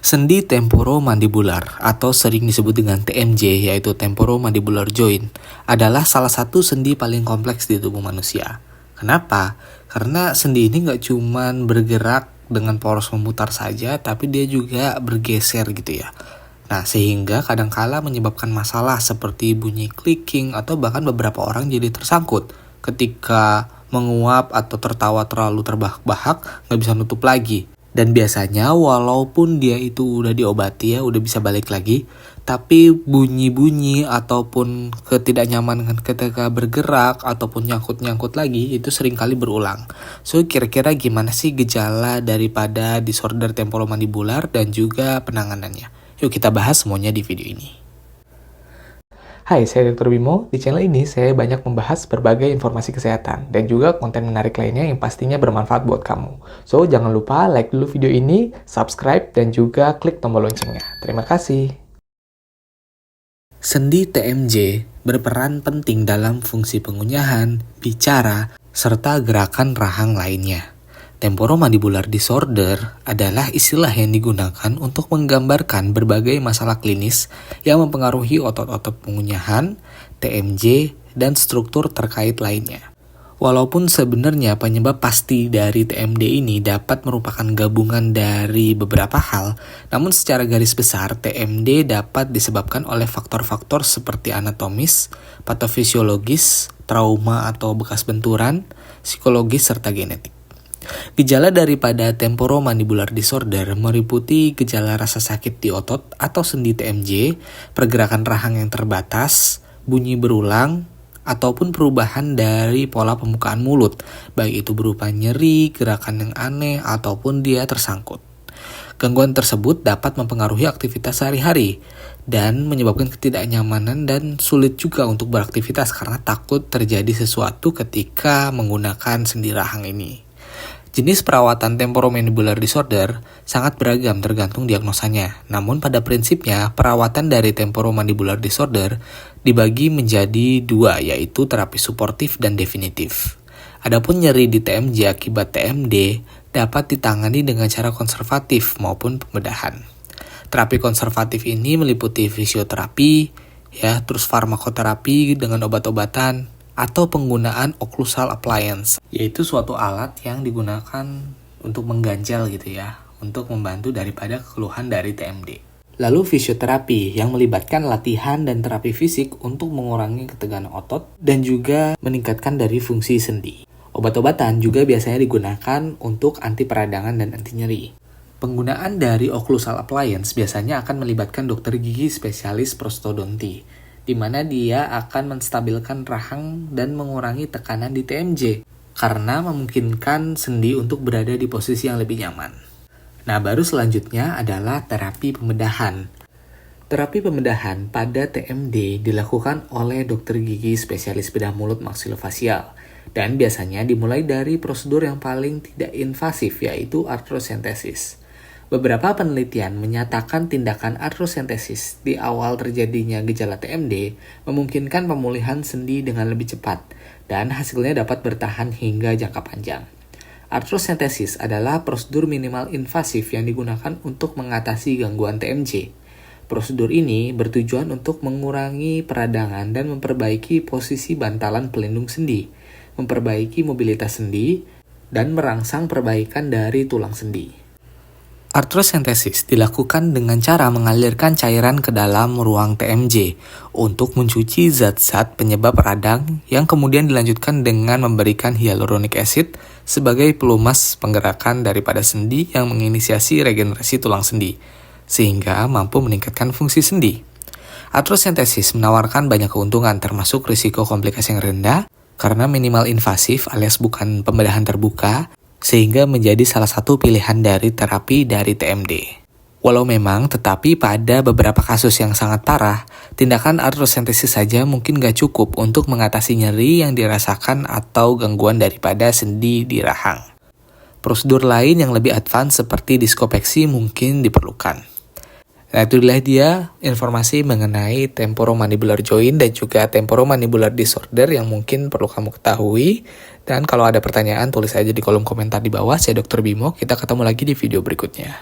Sendi temporomandibular atau sering disebut dengan TMJ yaitu temporomandibular joint adalah salah satu sendi paling kompleks di tubuh manusia. Kenapa? Karena sendi ini nggak cuman bergerak dengan poros memutar saja, tapi dia juga bergeser gitu ya. Nah, sehingga kadangkala menyebabkan masalah seperti bunyi clicking atau bahkan beberapa orang jadi tersangkut ketika menguap atau tertawa terlalu terbahak-bahak nggak bisa nutup lagi. Dan biasanya walaupun dia itu udah diobati ya, udah bisa balik lagi, tapi bunyi-bunyi ataupun ketidaknyamanan ketika bergerak ataupun nyangkut-nyangkut lagi itu seringkali berulang. So, kira-kira gimana sih gejala daripada disorder temporomandibular dan juga penanganannya? Yuk kita bahas semuanya di video ini. Hai, saya Dr. Bimo. Di channel ini saya banyak membahas berbagai informasi kesehatan dan juga konten menarik lainnya yang pastinya bermanfaat buat kamu. So, jangan lupa like dulu video ini, subscribe, dan juga klik tombol loncengnya. Terima kasih. Sendi TMJ berperan penting dalam fungsi pengunyahan, bicara, serta gerakan rahang lainnya. Temporomandibular disorder adalah istilah yang digunakan untuk menggambarkan berbagai masalah klinis yang mempengaruhi otot-otot pengunyahan, TMJ, dan struktur terkait lainnya. Walaupun sebenarnya penyebab pasti dari TMD ini dapat merupakan gabungan dari beberapa hal, namun secara garis besar TMD dapat disebabkan oleh faktor-faktor seperti anatomis, patofisiologis, trauma atau bekas benturan, psikologis, serta genetik. Gejala daripada temporomandibular disorder meliputi gejala rasa sakit di otot atau sendi TMJ, pergerakan rahang yang terbatas, bunyi berulang, ataupun perubahan dari pola pembukaan mulut, baik itu berupa nyeri, gerakan yang aneh, ataupun dia tersangkut. Gangguan tersebut dapat mempengaruhi aktivitas sehari-hari dan menyebabkan ketidaknyamanan dan sulit juga untuk beraktivitas karena takut terjadi sesuatu ketika menggunakan sendi rahang ini. Jenis perawatan temporomandibular disorder sangat beragam tergantung diagnosanya. Namun pada prinsipnya, perawatan dari temporomandibular disorder dibagi menjadi dua, yaitu terapi suportif dan definitif. Adapun nyeri di TMJ akibat TMD dapat ditangani dengan cara konservatif maupun pembedahan. Terapi konservatif ini meliputi fisioterapi, terus farmakoterapi dengan obat-obatan, atau penggunaan occlusal appliance, yaitu suatu alat yang digunakan untuk mengganjal gitu ya, untuk membantu daripada keluhan dari TMD. Lalu fisioterapi yang melibatkan latihan dan terapi fisik untuk mengurangi ketegangan otot dan juga meningkatkan dari fungsi sendi. Obat-obatan juga biasanya digunakan untuk anti peradangan dan anti nyeri. Penggunaan dari occlusal appliance biasanya akan melibatkan dokter gigi spesialis prostodonti, di mana dia akan menstabilkan rahang dan mengurangi tekanan di TMJ karena memungkinkan sendi untuk berada di posisi yang lebih nyaman. Nah, baru selanjutnya adalah terapi pembedahan. Terapi pembedahan pada TMD dilakukan oleh dokter gigi spesialis bedah mulut maksilofasial dan biasanya dimulai dari prosedur yang paling tidak invasif yaitu artrosentesis. Beberapa penelitian menyatakan tindakan artrosentesis di awal terjadinya gejala TMD memungkinkan pemulihan sendi dengan lebih cepat dan hasilnya dapat bertahan hingga jangka panjang. Artrosentesis adalah prosedur minimal invasif yang digunakan untuk mengatasi gangguan TMJ. Prosedur ini bertujuan untuk mengurangi peradangan dan memperbaiki posisi bantalan pelindung sendi, memperbaiki mobilitas sendi, dan merangsang perbaikan dari tulang sendi. Artrosentesis dilakukan dengan cara mengalirkan cairan ke dalam ruang TMJ untuk mencuci zat-zat penyebab radang yang kemudian dilanjutkan dengan memberikan hyaluronic acid sebagai pelumas penggerakan daripada sendi yang menginisiasi regenerasi tulang sendi, sehingga mampu meningkatkan fungsi sendi. Artrosentesis menawarkan banyak keuntungan termasuk risiko komplikasi yang rendah karena minimal invasif alias bukan pembedahan terbuka, sehingga menjadi salah satu pilihan dari terapi dari TMD. Walau memang, tetapi pada beberapa kasus yang sangat parah, tindakan artrosentesis saja mungkin gak cukup untuk mengatasi nyeri yang dirasakan atau gangguan daripada sendi di rahang. Prosedur lain yang lebih advance seperti diskopeksi mungkin diperlukan. Nah, itulah dia informasi mengenai temporomandibular joint dan juga temporomandibular disorder yang mungkin perlu kamu ketahui. Dan kalau ada pertanyaan, tulis aja di kolom komentar di bawah. Saya Dr. Bimo, kita ketemu lagi di video berikutnya.